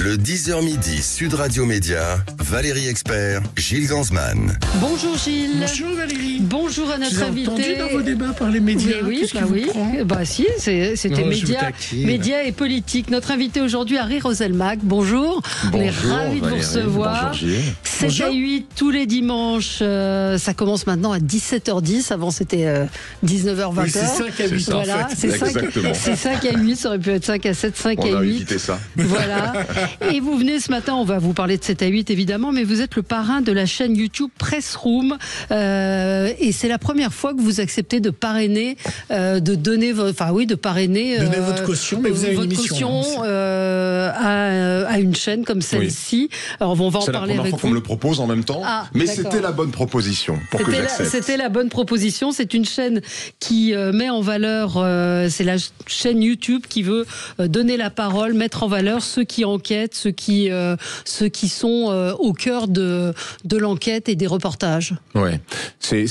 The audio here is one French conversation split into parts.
Le 10h midi, Sud Radio Média, Valérie Expert, Gilles Gansman. Bonjour Gilles. Bonjour Valérie. Bonjour à notre invité. Vous avez entendu dans vos débats par les médias. Oui, si, c'était médias et politique. Notre invité aujourd'hui, Harry Roselmack. Bonjour. On est ravis de vous recevoir. Bonjour Gilles. 7 à 8 tous les dimanches. Ça commence maintenant à 17h10. Avant c'était 19h20. Oui, c'est 5 à 8 voilà, en fait. C'est 5 à 8. Ça aurait pu être 5 à 7, 5 à 8. On a évité ça. Voilà. Et vous venez ce matin, on va vous parler de 7 à 8 évidemment, mais vous êtes le parrain de la chaîne YouTube Press Room. Et c'est la première fois que vous acceptez de parrainer, de donner de parrainer. Donnez votre caution, mais vous avez une mission. À une chaîne comme celle-ci. Alors on va en parler avec vous. C'est la première fois qu'on me le propose en même temps, mais c'était la bonne proposition pour que j'accepte. C'était la bonne proposition. C'est une chaîne qui met en valeur, c'est la chaîne YouTube qui veut donner la parole, mettre en valeur ceux qui enquêtent, ceux qui sont au cœur de l'enquête et des reportages. Ouais, c'est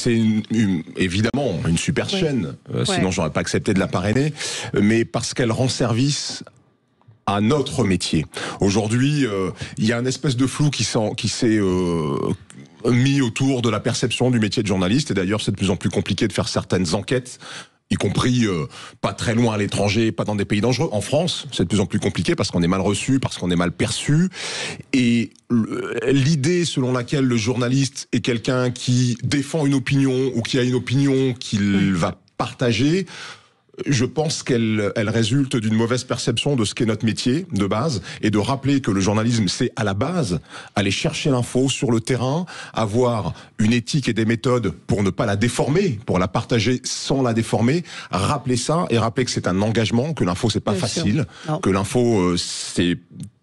évidemment une super chaîne. Sinon, j'aurais pas accepté de la parrainer, mais parce qu'elle rend service à notre métier. Aujourd'hui, il y a une espèce de flou qui s'est mis autour de la perception du métier de journaliste, et d'ailleurs c'est de plus en plus compliqué de faire certaines enquêtes, y compris pas très loin à l'étranger, pas dans des pays dangereux. En France, c'est de plus en plus compliqué parce qu'on est mal reçu, parce qu'on est mal perçu. Et l'idée selon laquelle le journaliste est quelqu'un qui défend une opinion ou qui a une opinion qu'il va partager, je pense qu'elle résulte d'une mauvaise perception de ce qu'est notre métier de base, et de rappeler que le journalisme, c'est à la base aller chercher l'info sur le terrain, avoir une éthique et des méthodes pour ne pas la déformer, pour la partager sans la déformer, rappeler ça et rappeler que c'est un engagement, que l'info c'est pas facile, que l'info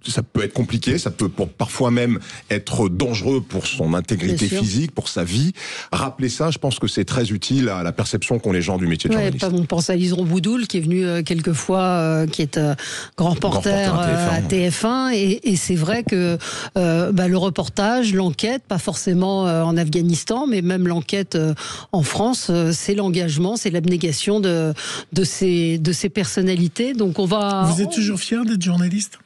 ça peut être compliqué, ça peut parfois même être dangereux pour son intégrité physique, pour sa vie. Rappeler ça, je pense que c'est très utile à la perception qu'ont les gens du métier de journaliste. On pense à Liseron Boudoul, qui est venu quelquefois, qui est grand reporter à TF1. Et c'est vrai que le reportage, l'enquête, pas forcément en Afghanistan, mais même l'enquête en France, c'est l'engagement, c'est l'abnégation de ces personnalités. Donc on va... Vous êtes toujours fier d'être journaliste ?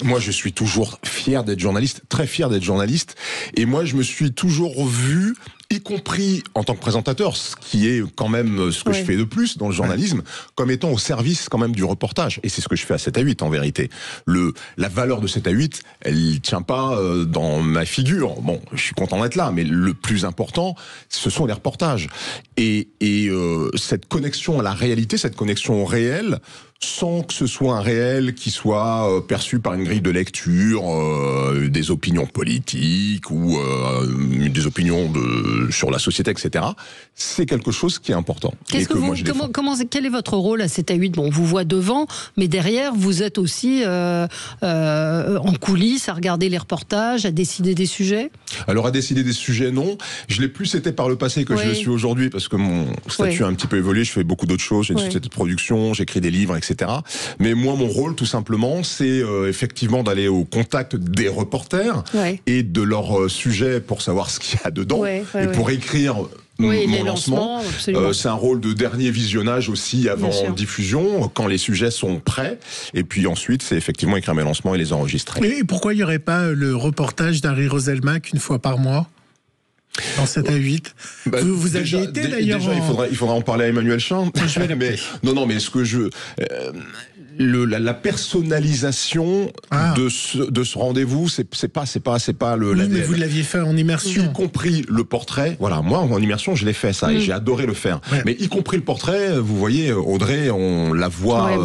Moi, je suis toujours fier d'être journaliste, très fier d'être journaliste. Et moi, je me suis toujours vu, y compris en tant que présentateur, ce qui est quand même ce que je fais de plus dans le journalisme, comme étant au service quand même du reportage. Et c'est ce que je fais à 7 à 8 en vérité. La valeur de 7 à 8, elle tient pas dans ma figure. Bon, je suis content d'être là, mais le plus important, ce sont les reportages. Et cette connexion à la réalité, cette connexion au réel, sans que ce soit un réel qui soit perçu par une grille de lecture, des opinions politiques ou des opinions sur la société, etc. C'est quelque chose qui est important. Quel est votre rôle à 7 à 8 ? Bon, on vous voit devant, mais derrière, vous êtes aussi en coulisses à regarder les reportages, à décider des sujets ? Alors, à décider des sujets, non. Je l'ai plus été par le passé que je le suis aujourd'hui, parce que mon statut a un petit peu évolué. Je fais beaucoup d'autres choses. J'ai une société de production, j'écris des livres, etc. Mais moi, mon rôle, tout simplement, c'est effectivement d'aller au contact des reporters et de leurs sujets pour savoir ce qu'il y a dedans et pour écrire mon lancement. C'est un rôle de dernier visionnage aussi avant diffusion, quand les sujets sont prêts. Et puis ensuite, c'est effectivement écrire mes lancements et les enregistrer. Et pourquoi il n'y aurait pas le reportage d'Harry Roselmack une fois par mois ? Dans 7 à 8. Vous aviez été d'ailleurs. Déjà, il faudra en parler à Emmanuel Champ. Mais ce que la personnalisation de ce rendez-vous, c'est pas le. Oui, mais vous l'aviez fait en immersion. Y compris le portrait. Voilà, moi en immersion, je l'ai fait ça et j'ai adoré le faire. Ouais. Mais y compris le portrait, vous voyez, Audrey, on la voit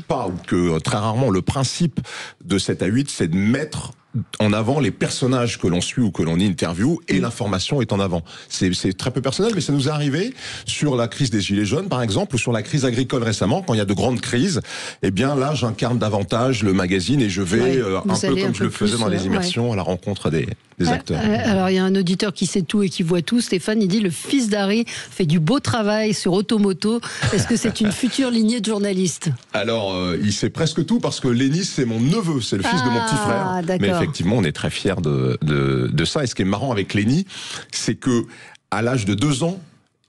pas, ou que très rarement. Le principe de 7 à 8, c'est de mettre en avant les personnages que l'on suit ou que l'on interviewe, et l'information est en avant. C'est très peu personnel, mais ça nous est arrivé sur la crise des Gilets jaunes, par exemple, ou sur la crise agricole récemment, quand il y a de grandes crises. Eh bien là, j'incarne davantage le magazine et je vais un peu comme je le faisais dans les immersions à la rencontre des acteurs. Alors il y a un auditeur qui sait tout et qui voit tout. Stéphane, il dit: le fils d'Harry fait du beau travail sur Automoto. Est-ce que c'est une future lignée de journalistes? Alors il sait presque tout, parce que Lenny, c'est mon neveu, c'est le fils de mon petit frère. Mais effectivement, on est très fiers de ça. Et ce qui est marrant avec Lenny, c'est que à l'âge de 2 ans,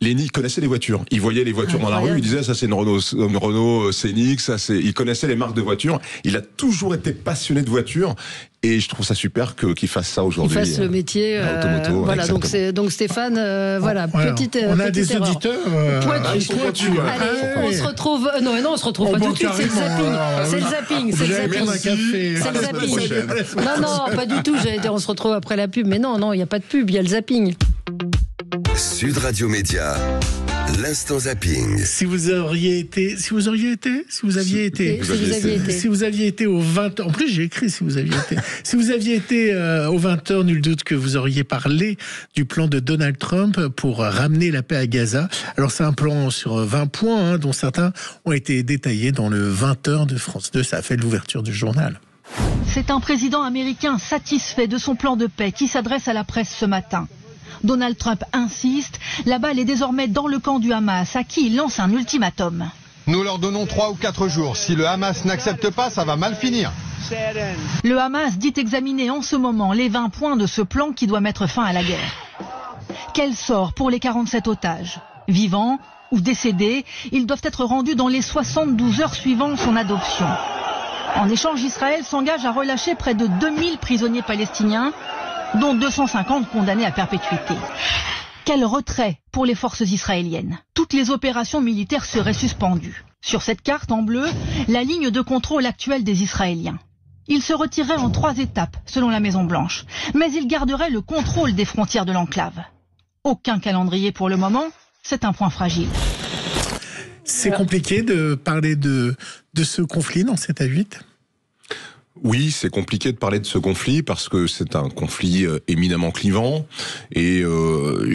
Lenny connaissait les voitures. Il voyait les voitures dans la rue, il disait ça c'est une Renault Scénic, il connaissait les marques de voitures. Il a toujours été passionné de voitures. Et je trouve ça super qu'il fasse ça aujourd'hui. Il fasse le métier. Voilà, donc Stéphane, voilà, petite. On a petite des erreur. auditeurs. Ils sont pointus. Allez, on se retrouve. Non, on se retrouve pas tout de suite. C'est le zapping. C'est le zapping. Non, pas du tout. J'allais dire, on se retrouve après la pub. Mais non, il n'y a pas de pub. Il y a le zapping. Sud Radio Média. L'instant zapping. Si vous aviez été au 20h, en plus j'ai écrit si vous aviez été au 20h, nul doute que vous auriez parlé du plan de Donald Trump pour ramener la paix à Gaza. Alors c'est un plan sur 20 points, dont certains ont été détaillés dans le 20h de France 2. Ça a fait l'ouverture du journal. C'est un président américain satisfait de son plan de paix qui s'adresse à la presse ce matin. Donald Trump insiste, la balle est désormais dans le camp du Hamas, à qui il lance un ultimatum. Nous leur donnons 3 ou 4 jours. Si le Hamas n'accepte pas, ça va mal finir. Le Hamas dit examiner en ce moment les 20 points de ce plan qui doit mettre fin à la guerre. Quel sort pour les 47 otages? Vivants ou décédés, ils doivent être rendus dans les 72 heures suivant son adoption. En échange, Israël s'engage à relâcher près de 2000 prisonniers palestiniens, dont 250 condamnés à perpétuité. Quel retrait pour les forces israéliennes. Toutes les opérations militaires seraient suspendues. Sur cette carte en bleu, la ligne de contrôle actuelle des Israéliens. Ils se retireraient en 3 étapes, selon la Maison-Blanche. Mais ils garderaient le contrôle des frontières de l'enclave. Aucun calendrier pour le moment, c'est un point fragile. C'est compliqué de parler de ce conflit dans 7 à 8 ? Oui, c'est compliqué de parler de ce conflit parce que c'est un conflit éminemment clivant et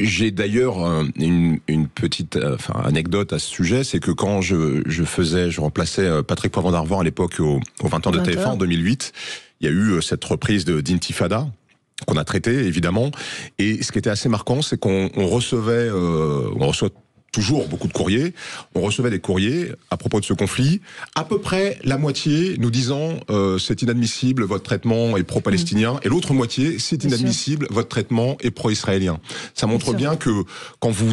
j'ai d'ailleurs une petite anecdote à ce sujet, c'est que quand je remplaçais Patrick Poivre d'Arvor à l'époque au 20h de TF1 en 2008, il y a eu cette reprise d'Intifada qu'on a traité évidemment, et ce qui était assez marquant, c'est qu'on reçoit toujours beaucoup de courriers. On recevait des courriers à propos de ce conflit. À peu près la moitié nous disant c'est inadmissible, votre traitement est pro-palestinien. Et l'autre moitié, c'est inadmissible, votre traitement est pro-israélien. Ça montre bien que quand vous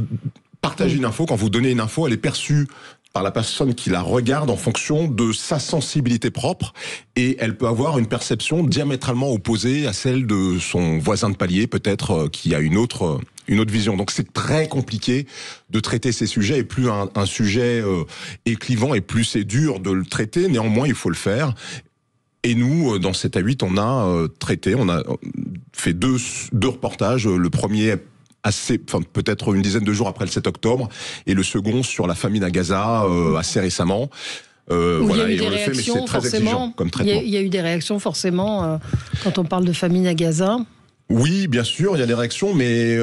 partagez une info, quand vous donnez une info, elle est perçue par la personne qui la regarde en fonction de sa sensibilité propre, et elle peut avoir une perception diamétralement opposée à celle de son voisin de palier, peut-être, qui a une autre vision. Donc c'est très compliqué de traiter ces sujets, et plus un sujet est clivant, et plus c'est dur de le traiter. Néanmoins, il faut le faire. Et nous, dans 7 à 8, on a fait deux reportages. Le premier peut-être une dizaine de jours après le 7 octobre, et le second sur la famine à Gaza, assez récemment. Voilà, et on le fait, mais c'est très exigeant comme traitement. Il y a eu des réactions forcément quand on parle de famine à Gaza. Oui, bien sûr, il y a des réactions, mais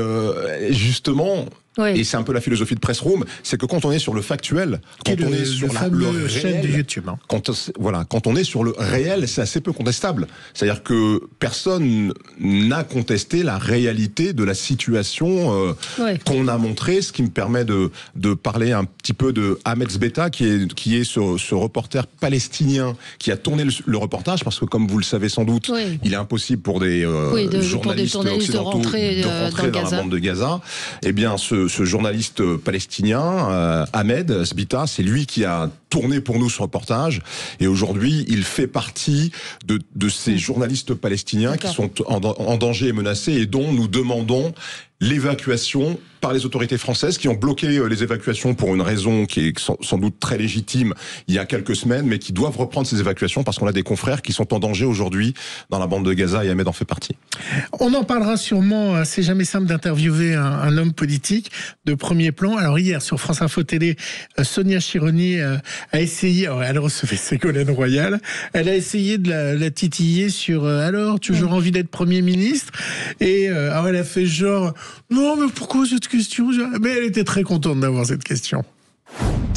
justement, et c'est un peu la philosophie de Press Room, c'est que quand on est sur le factuel, quand on est sur le chaîne de YouTube, quand on est sur le réel, c'est assez peu contestable. C'est-à-dire que personne n'a contesté la réalité de la situation qu'on a montrée, ce qui me permet de parler un petit peu de Ahmed Zbeta, qui est ce reporter palestinien qui a tourné le reportage, parce que comme vous le savez sans doute, il est impossible pour des journalistes occidentaux de rentrer dans la bande de Gaza. Eh bien, ce journaliste palestinien, Ahmed Zbita, c'est lui qui a tourné pour nous ce reportage, et aujourd'hui il fait partie de ces journalistes palestiniens qui sont en danger et menacés, et dont nous demandons l'évacuation par les autorités françaises, qui ont bloqué les évacuations pour une raison qui est sans doute très légitime il y a quelques semaines, mais qui doivent reprendre ces évacuations parce qu'on a des confrères qui sont en danger aujourd'hui dans la bande de Gaza, et Ahmed en fait partie. On en parlera sûrement, c'est jamais simple d'interviewer un homme politique de premier plan. Alors hier, sur France Info Télé, Sonia Chironi a essayé, elle recevait Ségolène Royal, elle a essayé de la titiller sur alors, toujours envie d'être Premier ministre, et alors elle a fait genre, non mais pourquoi cette question? Mais elle était très contente d'avoir cette question.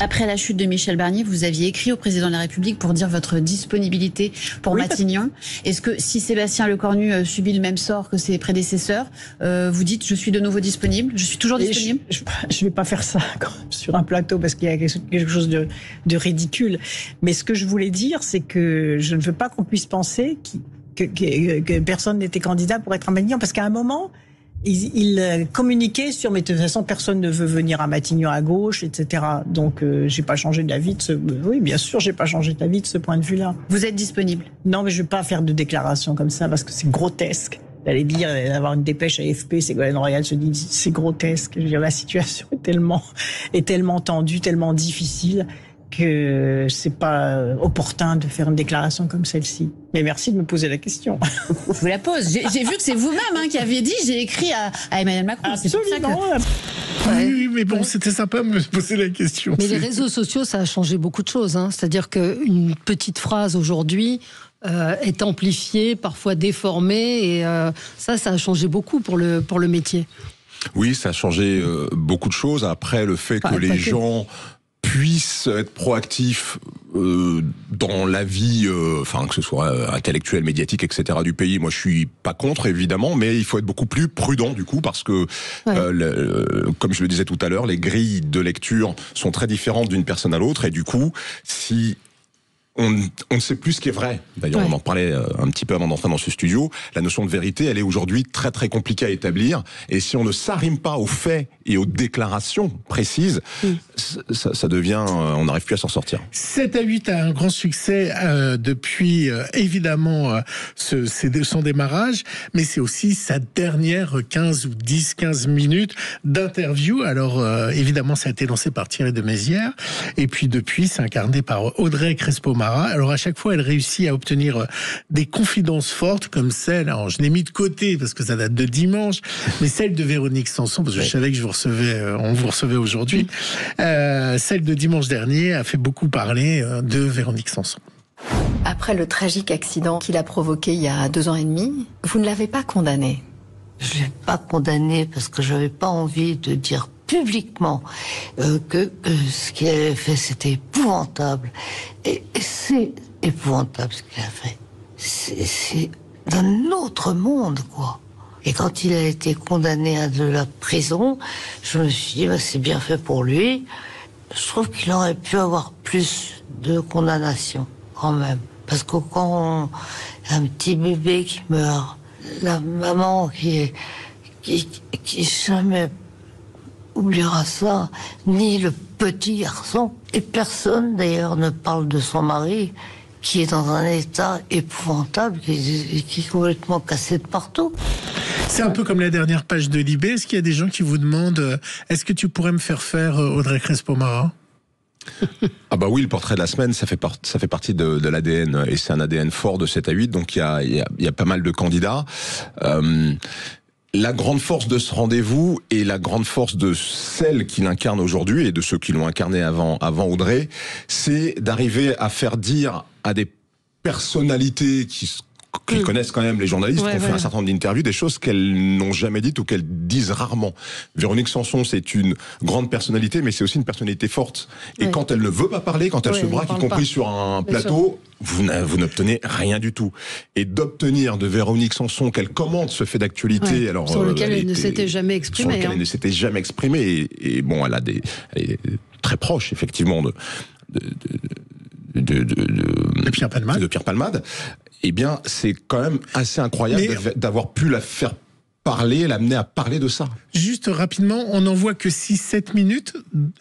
Après la chute de Michel Barnier, vous aviez écrit au président de la République pour dire votre disponibilité pour Matignon. Est-ce que si Sébastien Lecornu subit le même sort que ses prédécesseurs, vous dites je suis de nouveau disponible, je suis toujours disponible? Je ne vais pas faire ça sur un plateau parce qu'il y a quelque chose de ridicule. Mais ce que je voulais dire, c'est que je ne veux pas qu'on puisse penser que personne n'était candidat pour être à Matignon, parce qu'à un moment, Il communiquait sur, mais de toute façon, personne ne veut venir à Matignon à gauche, etc. Donc, j'ai pas changé d'avis oui, bien sûr, j'ai pas changé d'avis de ce point de vue-là. Vous êtes disponible? Non, mais je vais pas faire de déclaration comme ça parce que c'est grotesque. D'aller dire, avoir une dépêche à AFP, Ségolène Royal se dit, c'est grotesque. Je veux dire, la situation est tellement tendue, tellement difficile que c'est pas opportun de faire une déclaration comme celle-ci. Mais merci de me poser la question. Je vous la pose. J'ai vu que c'est vous-même qui aviez dit, j'ai écrit à Emmanuel Macron. Absolument. Oui, mais bon, c'était sympa de me poser la question. Mais les réseaux sociaux, ça a changé beaucoup de choses. C'est-à-dire qu'une petite phrase aujourd'hui est amplifiée, parfois déformée, et ça a changé beaucoup pour le métier. Oui, ça a changé beaucoup de choses. Après, le fait que les gens puissent être proactifs dans la vie, que ce soit intellectuelle, médiatique, etc. du pays. Moi, je suis pas contre, évidemment, mais il faut être beaucoup plus prudent, du coup, parce que, comme je le disais tout à l'heure, les grilles de lecture sont très différentes d'une personne à l'autre, et du coup, si on ne sait plus ce qui est vrai. D'ailleurs, on en parlait un petit peu avant d'entrer dans ce studio. La notion de vérité, elle est aujourd'hui très très compliquée à établir. Et si on ne s'arrime pas aux faits et aux déclarations précises, ça devient... on n'arrive plus à s'en sortir. 7-8 a un grand succès depuis, évidemment, son démarrage, mais c'est aussi sa dernière 15 minutes d'interview. Alors, évidemment, ça a été lancé par Thierry de Mézières. Et puis, depuis, c'est incarné par Audrey Crespo-Mara. Alors à chaque fois, elle réussit à obtenir des confidences fortes comme celle, alors je l'ai mis de côté parce que ça date de dimanche, mais celle de Véronique Sanson, parce que je savais que on vous recevait aujourd'hui. Celle de dimanche dernier a fait beaucoup parler de Véronique Sanson. Après le tragique accident qu'il a provoqué il y a 2 ans et demi, vous ne l'avez pas condamné. Je l'ai pas condamné parce que j'avais pas envie de dire publiquement que ce qu'il avait fait c'était épouvantable, et c'est épouvantable ce qu'il a fait, c'est d'un autre monde, quoi. Et quand il a été condamné à de la prison, je me suis dit c'est bien fait pour lui. Je trouve qu'il aurait pu avoir plus de condamnations quand même, parce que quand un petit bébé qui meurt, la maman qui jamais oubliera ça, ni le petit garçon. Et personne, d'ailleurs, ne parle de son mari, qui est dans un état épouvantable, qui est complètement cassé de partout. C'est un peu comme la dernière page de Libé. Est-ce qu'il y a des gens qui vous demandent est-ce que tu pourrais me faire Audrey Crespo-Mara? Ah bah oui, le portrait de la semaine, ça fait partie de l'ADN, et c'est un ADN fort de 7-8, donc il y a pas mal de candidats. La grande force de ce rendez-vous et la grande force de celle qui l'incarne aujourd'hui et de ceux qui l'ont incarné avant Audrey, c'est d'arriver à faire dire à des personnalités qui connaissent quand même les journalistes, qui ont fait un certain nombre d'interviews, des choses qu'elles n'ont jamais dites ou qu'elles disent rarement. Véronique Sanson, c'est une grande personnalité, mais c'est aussi une personnalité forte. Et quand elle ne veut pas parler, quand elle se braque, y compris sur un plateau, vous n'obtenez rien du tout. Et d'obtenir de Véronique Sanson qu'elle commente ce fait d'actualité, alors sur lequel elle ne s'était jamais exprimée. Sur lequel elle ne s'était jamais exprimée. Et bon, elle est très proche, effectivement, de Pierre Palmade. Eh bien, c'est quand même assez incroyable d'avoir pu la faire parler, l'amener à parler de ça. Juste rapidement, on n'en voit que 6-7 minutes.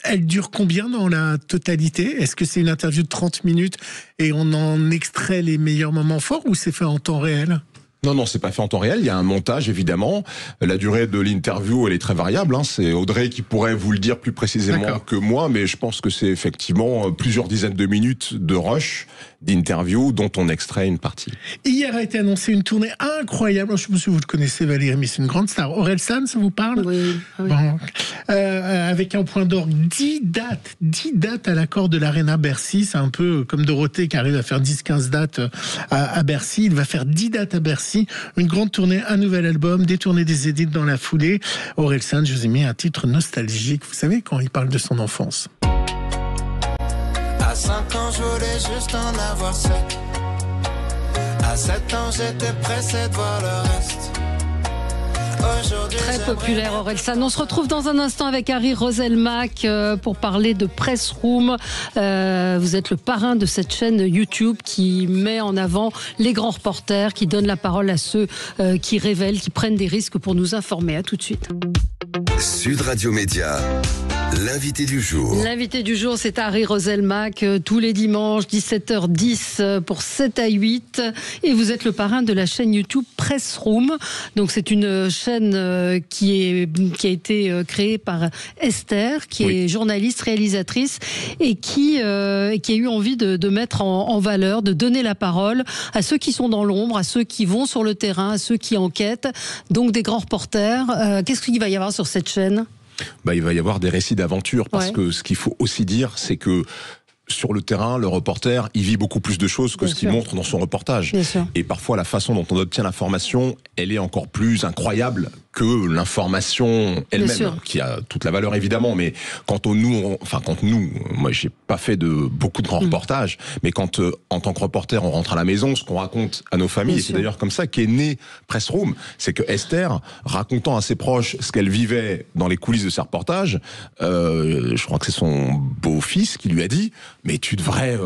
Elle dure combien dans la totalité? Est-ce que c'est une interview de 30 minutes et on en extrait les meilleurs moments forts, ou c'est fait en temps réel? Non, c'est pas fait en temps réel. Il y a un montage, évidemment. La durée de l'interview, elle est très variable. C'est Audrey qui pourrait vous le dire plus précisément que moi, mais je pense que c'est effectivement plusieurs dizaines de minutes de rush d'interview dont on extrait une partie. Hier a été annoncée une tournée incroyable. Je ne sais pas si vous le connaissez, Valérie, mais c'est une grande star. Orelsan, ça vous parle? Oui. Bon. Avec un point d'orgue, 10 dates à l'accord de l'Arena Bercy. C'est un peu comme Dorothée qui arrive à faire 10-15 dates à Bercy. Il va faire 10 dates à Bercy. Une grande tournée, un nouvel album, des tournées des édits dans la foulée. Orelsan, je vous ai mis un titre nostalgique. Vous savez, quand il parle de son enfance. À 5 ans, je voulais juste en avoir 7. À 7 ans, j'étais pressé de voir le reste. Très populaire, Orelsan. On se retrouve dans un instant avec Harry Roselmack pour parler de Press Room. Vous êtes le parrain de cette chaîne YouTube qui met en avant les grands reporters, qui donne la parole à ceux qui révèlent, qui prennent des risques pour nous informer. À tout de suite. Sud Radio Média, l'invité du jour. L'invité du jour, c'est Harry Roselmack, tous les dimanches, 17h10 pour 7 à 8. Et vous êtes le parrain de la chaîne YouTube Press Room. Donc c'est une chaîne qui a été créée par Esther, qui est journaliste, réalisatrice, et qui a eu envie de mettre en valeur, de donner la parole à ceux qui sont dans l'ombre, à ceux qui vont sur le terrain, à ceux qui enquêtent. Donc des grands reporters. Qu'est-ce qu'il va y avoir sur cette chaîne ? Il va y avoir des récits d'aventure, parce que ce qu'il faut aussi dire, c'est que sur le terrain, le reporter, il vit beaucoup plus de choses que ce qu'il montre dans son reportage. Et parfois, la façon dont on obtient l'information, elle est encore plus incroyable que l'information elle-même, qui a toute la valeur évidemment, mais quand moi j'ai pas fait beaucoup de grands reportages, mais quand en tant que reporter on rentre à la maison, ce qu'on raconte à nos familles, et c'est d'ailleurs comme ça qu'est né Press Room, c'est que Esther, racontant à ses proches ce qu'elle vivait dans les coulisses de ses reportages, je crois que c'est son beau-fils qui lui a dit, mais tu devrais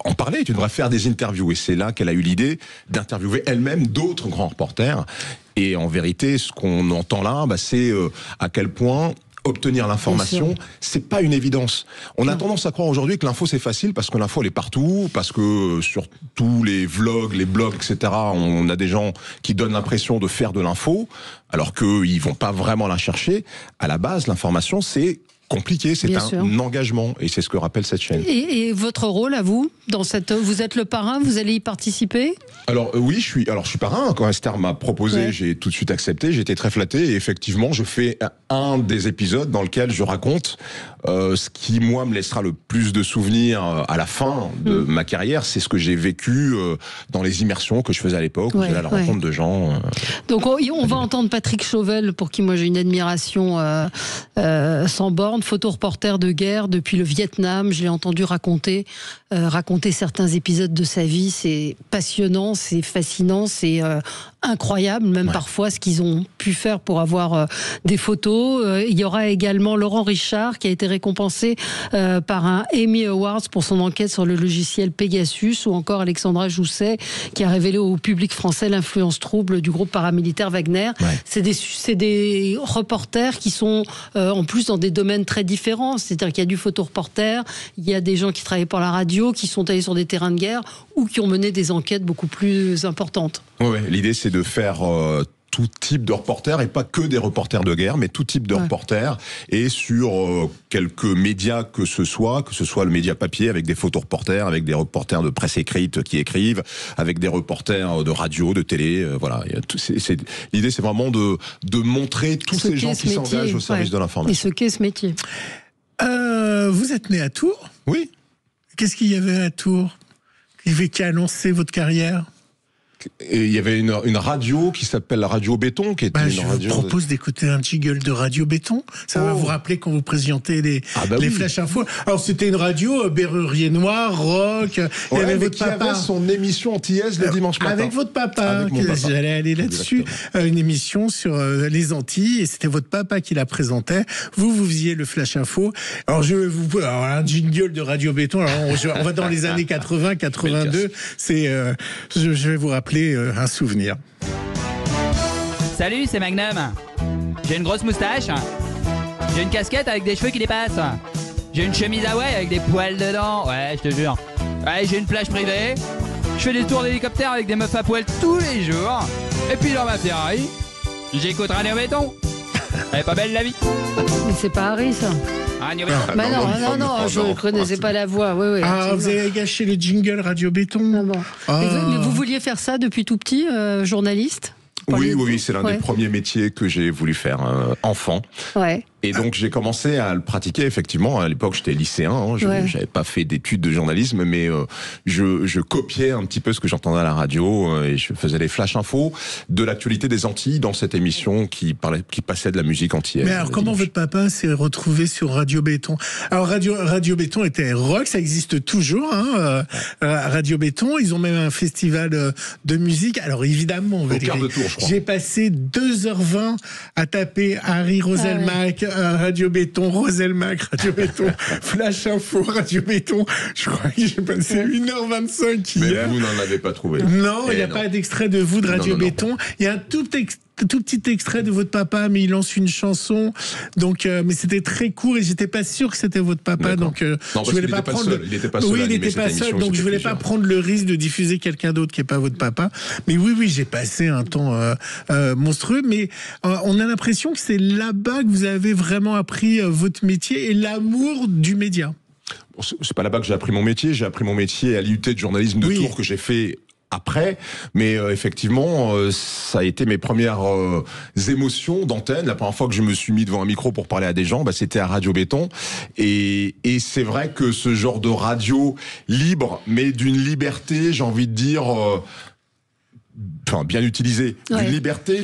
en parler, tu devrais faire des interviews, et c'est là qu'elle a eu l'idée d'interviewer elle-même d'autres grands reporters. Et en vérité, ce qu'on entend là, c'est à quel point obtenir l'information, c'est pas une évidence. On a tendance à croire aujourd'hui que l'info c'est facile parce que l'info elle est partout, parce que sur tous les vlogs, les blogs, etc., on a des gens qui donnent l'impression de faire de l'info, alors qu'ils vont pas vraiment la chercher. À la base, l'information c'est compliqué, c'est un engagement, et c'est ce que rappelle cette chaîne. Et votre rôle à vous, vous êtes le parrain, vous allez y participer ? Alors oui, je suis parrain. Quand Esther m'a proposé, j'ai tout de suite accepté, j'ai été très flatté, et effectivement, je fais un des épisodes dans lequel je raconte ce qui, moi, me laissera le plus de souvenirs à la fin de ma carrière, c'est ce que j'ai vécu dans les immersions que je faisais à l'époque, où j'allais à la rencontre de gens. Donc on va entendre Patrick Chauvel, pour qui moi j'ai une admiration sans borne, photoreporter de guerre depuis le Vietnam. Je l'ai entendu raconter certains épisodes de sa vie. C'est passionnant, c'est fascinant, c'est incroyable, même parfois ce qu'ils ont pu faire pour avoir des photos. Il y aura également Laurent Richard qui a été récompensé par un Emmy Awards pour son enquête sur le logiciel Pegasus, ou encore Alexandra Jousset qui a révélé au public français l'influence trouble du groupe paramilitaire Wagner. C'est des reporters qui sont en plus dans des domaines très différents, c'est-à-dire qu'il y a du photoreporter, il y a des gens qui travaillent pour la radio, qui sont allés sur des terrains de guerre ou qui ont mené des enquêtes beaucoup plus importantes. L'idée c'est de faire tout type de reporters, et pas que des reporters de guerre, mais tout type de reporters, et sur quelques médias que ce soit le média papier avec des photoreporters, avec des reporters de presse écrite qui écrivent, avec des reporters de radio, de télé, voilà. L'idée c'est vraiment de montrer tous ces gens qui s'engagent au service de l'information. Et ce qu'est ce métier. Vous êtes né à Tours ? Oui. Qu'est-ce qu'il y avait à Tours qui a annoncé votre carrière ? Et il y avait une radio qui s'appelle la Radio Béton, qui était une radio. Je vous propose d'écouter un jingle de Radio Béton. Ça va vous rappeler quand vous présentiez les Flash Info. Alors c'était une radio Berrurier Noir, rock. Il y avait votre papa. Avait son émission antillaise le dimanche matin. Avec votre papa. J'allais aller là-dessus. Une émission sur les Antilles, et c'était votre papa qui la présentait. Vous faisiez le Flash Info. Alors un jingle de Radio Béton. Alors on va dans les années 80, 82. Je vais vous rappeler un souvenir. Salut, c'est Magnum. J'ai une grosse moustache. J'ai une casquette avec des cheveux qui dépassent. J'ai une chemise Hawaï avec des poils dedans. Ouais, je te jure. Ouais, j'ai une plage privée. Je fais des tours d'hélicoptère avec des meufs à poil tous les jours. Et puis dans ma Ferrari, j'écoute Radio Béton. Elle est pas belle la vie. Mais c'est pas Harry ça. Radio Béton. Non, je ne connaissais pas la voix. Oui, vous avez gâché le jingle Radio Béton. Mais vous vouliez faire ça depuis tout petit, journaliste ? Oui, c'est l'un des premiers métiers que j'ai voulu faire, enfant. Et donc j'ai commencé à le pratiquer effectivement. À l'époque j'étais lycéen, hein, j'avais pas fait d'études de journalisme, mais je copiais un petit peu ce que j'entendais à la radio et je faisais les flash infos de l'actualité des Antilles dans cette émission qui passait de la musique antillaise. Mais alors comment votre papa s'est retrouvé sur Radio Béton? Alors Radio Béton était rock, ça existe toujours, hein, Radio Béton. Ils ont même un festival de musique. Alors évidemment, j'ai passé 2h20 à taper Harry Roselmack, Radio Béton, Roselmack, Radio Béton, Flash Info, Radio Béton. Je crois que j'ai passé 1h25 hier. Mais vous n'en avez pas trouvé. Non, il n'y a pas d'extrait de vous de Radio Béton. Il y a un tout petit extrait de votre papa, mais il lance une chanson. Donc, mais c'était très court et j'étais pas sûr que c'était votre papa. Donc, je voulais pas prendre. Il n'était pas seul. Oui, il n'était pas seul. Donc, je voulais pas prendre le risque de diffuser quelqu'un d'autre qui est pas votre papa. Mais oui, j'ai passé un temps monstrueux. Mais on a l'impression que c'est là-bas que vous avez vraiment appris votre métier et l'amour du média. C'est pas là-bas que j'ai appris mon métier. J'ai appris mon métier à l'IUT de journalisme de Tours que j'ai fait après, mais effectivement, ça a été mes premières émotions d'antenne. La première fois que je me suis mis devant un micro pour parler à des gens, c'était à Radio Béton. Et c'est vrai que ce genre de radio libre, mais d'une liberté, j'ai envie de dire, bien utilisée, d'une liberté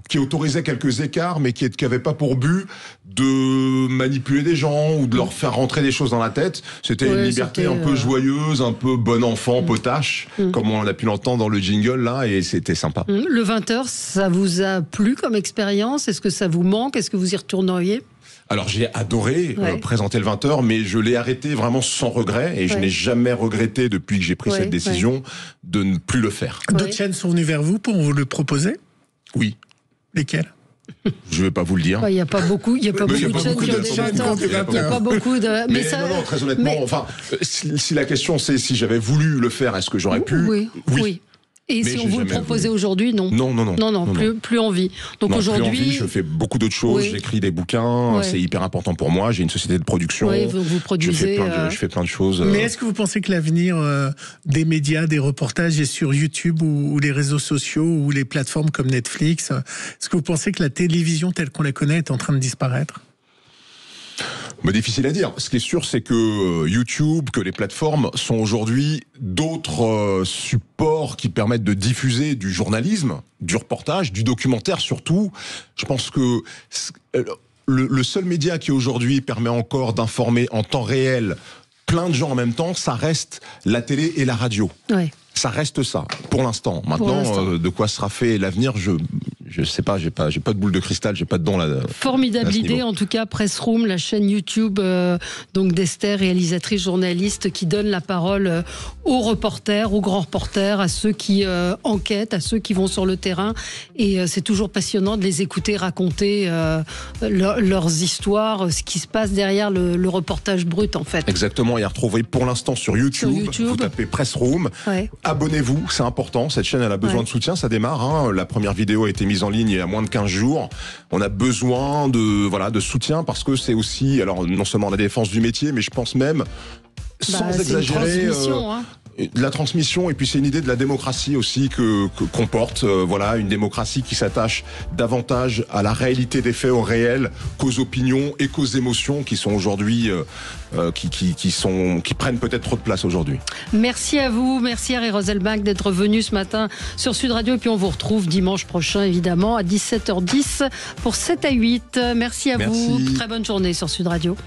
qui autorisait quelques écarts, mais qui n'avait pas pour but de manipuler des gens ou de leur faire rentrer des choses dans la tête. C'était une liberté un peu joyeuse, un peu bon enfant, potache, comme on a pu l'entendre dans le jingle là, et c'était sympa. Le 20h, ça vous a plu comme expérience? Est-ce que ça vous manque? Est-ce que vous y retourneriez? Alors j'ai adoré présenter le 20h, mais je l'ai arrêté vraiment sans regret, et je n'ai jamais regretté depuis que j'ai pris cette décision de ne plus le faire. D'autres chaînes sont venues vers vous pour vous le proposer? Oui. Lesquelles? Je ne vais pas vous le dire. Il n'y a pas beaucoup de chaînes qui ont des 20h. Il n'y a pas beaucoup de... Mais non, très honnêtement, si la question c'est si j'avais voulu le faire, est-ce que j'aurais pu? Oui. Et si on vous le proposait aujourd'hui, non. Non, plus envie. Donc aujourd'hui, je fais beaucoup d'autres choses. J'écris des bouquins, c'est hyper important pour moi. J'ai une société de production. Vous produisez. Je fais plein de choses. Mais est-ce que vous pensez que l'avenir des médias, des reportages est sur YouTube ou les réseaux sociaux ou les plateformes comme Netflix? Est-ce que vous pensez que la télévision telle qu'on la connaît est en train de disparaître? Mais difficile à dire. Ce qui est sûr, c'est que YouTube, que les plateformes sont aujourd'hui d'autres supports qui permettent de diffuser du journalisme, du reportage, du documentaire surtout. Je pense que le seul média qui aujourd'hui permet encore d'informer en temps réel plein de gens en même temps, ça reste la télé et la radio. Ça reste ça, pour l'instant. Maintenant, de quoi sera fait l'avenir, je sais pas, j'ai pas de boule de cristal, j'ai pas de don là. Formidable idée, en tout cas, Press Room, la chaîne YouTube donc d'Esther, réalisatrice, journaliste, qui donne la parole aux reporters, aux grands reporters, à ceux qui enquêtent, à ceux qui vont sur le terrain. Et c'est toujours passionnant de les écouter raconter leurs histoires, ce qui se passe derrière le reportage brut, en fait. Exactement, et à retrouver pour l'instant sur YouTube. Vous tapez Press Room. Abonnez-vous, c'est important. Cette chaîne, elle a besoin de soutien. Ça démarre. La première vidéo a été mise en ligne il y a moins de 15 jours. On a besoin de soutien parce que c'est aussi, alors non seulement la défense du métier, mais je pense même, sans exagérer, de la transmission, et puis c'est une idée de la démocratie aussi que comporte, une démocratie qui s'attache davantage à la réalité des faits, au réel, qu'aux opinions et qu'aux émotions qui sont aujourd'hui qui prennent peut-être trop de place aujourd'hui. Merci à vous, merci Harry Roselmack d'être venu ce matin sur Sud Radio, et puis on vous retrouve dimanche prochain évidemment à 17h10 pour 7 à 8. Merci à vous, très bonne journée sur Sud Radio.